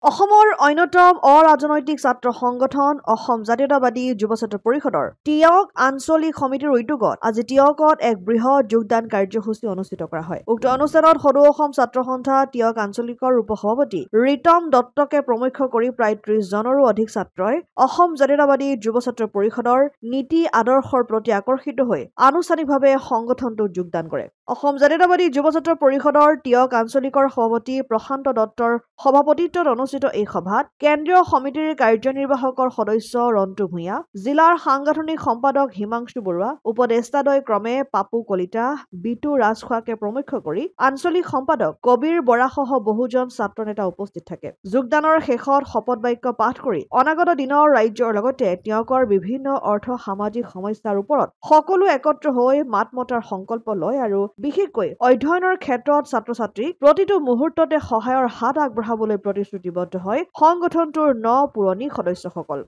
অসমৰ অন্যতম অৰাজনৈতিক ছাত্ৰ সংগঠন অসম জাতীয়তাবাদী যুৱ ছাত্ৰ পৰিষদৰ টিয়ক আঞ্চলিক সমিতিৰ উদ্যোগত আজি টিয়কত এক বৃহৎ যোগদান কাৰ্যসূচী অনুষ্ঠিত কৰা হয়। উক্ত অনুষ্ঠানত সদৌ অসম ছাত্ৰ সন্থা টিয়ক আঞ্চলিকৰ উপসভাপতি ৰীতম দত্তকে প্ৰমুখ্য কৰি প্ৰায় ৩০ জনৰো অধিক ছাত্ৰই অসম জাতীয়তাবাদী যুৱ ছাত্ৰ পৰিষদৰ নীতি আদৰ্শৰ প্ৰতি আকৰ্ষিত হৈ আনুষ্ঠানিকভাৱে সংগঠনটোত যোগদান কৰে। অসম জাতীয়তাবাদী যুৱ ছাত্ৰ পৰিষদৰ টিয়ক আঞ্চলিকৰ সভাপতি প্ৰশান্ত দত্তৰ সভাপতিত্বত অনুষ্ঠিত এই সভাত কেন্দ্ৰীয় সমিতিৰ কাৰ্যনিৰ্বাহকৰ সদস্য ৰন্তু ভূঞা, জিলাৰ সাংগঠনিক সম্পাদক হিমাংশু বৰুৱা, উপদেষ্টাদ্বয় ক্ৰমে পাপু কলিতা, বিটু ৰাজখোৱাকে প্ৰমুখ্য কৰি আঞ্চলিক সম্পাদক কবিৰ বৰাসহ বহুজন ছাত্ৰ নেতা উপস্থিত থাকে। যোগদানৰ শেষত শপত বাক্য পাঠ কৰি অনাগত দিনৰ ৰাজ্যৰ লগতে টিয়কৰ বিভিন্ন অৰ্থ সামাজিক সমস্যাৰ ওপৰত সকলো একত্ৰ হৈ মাত মতাৰ সংকল্প লয় আৰু বিশেষকৈ অধ্যয়নৰ ক্ষেত্ৰত ছাত্ৰ-ছাত্ৰীক প্ৰতিটো মুহূৰ্ততে সহায়ৰ হাত আগবঢ়াবলৈ প্ৰতিশ্ৰুতিবদ্ধ হয় সংগঠনটোৰ পুৰণি সদস্যসকল।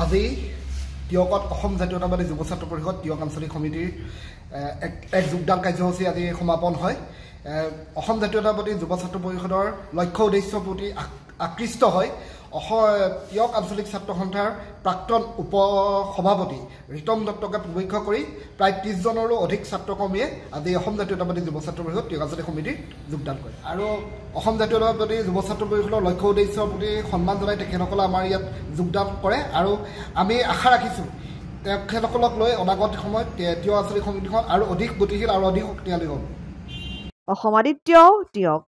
আজি টিয়কত অসম জাতীয়তাবাদী যুৱ ছাত্ৰ পৰিষদ টিয়ক আঞ্চলিক সমিতিৰ এক যোগদান কাৰ্যসূচী আজি সমাপন হয়। অসম জাতীয়তাবাদী যুৱ ছাত্ৰ পৰিষদৰ লক্ষ্য উদ্দেশ্যৰ প্ৰতি আকৃষ্ট হয় টিয়ক আঞ্চলিক ছাত্ৰ সন্থাৰ প্ৰাক্তন উপ সভাপতি ৰীতম দত্তকে প্ৰমুখ্য কৰি প্ৰায় ৩০ জনৰো অধিক ছাত্ৰকৰ্মীয়ে আজি অসম জাতীয়তাবাদী যুৱ ছাত্ৰ পৰিষদ টিয়ক আঞ্চলিক সমিতিত যোগদান কৰে আৰু অসম জাতীয়তাবাদী যুৱ ছাত্ৰ পৰিষদৰ লক্ষ্য উদ্দেশ্যৰ প্ৰতি সন্মান জনাই তেখেতসকলে আমাৰ ইয়াত যোগদান কৰে আৰু আমি আশা ৰাখিছোঁ তেখেতসকলক লৈ অনাগত সময়ত টিয়ক আঞ্চলিক সমিতিখন আৰু অধিক গতিশীল আৰু অধিক শক্তিশালী হ'ব। অসম আদিত্য টিয়ক।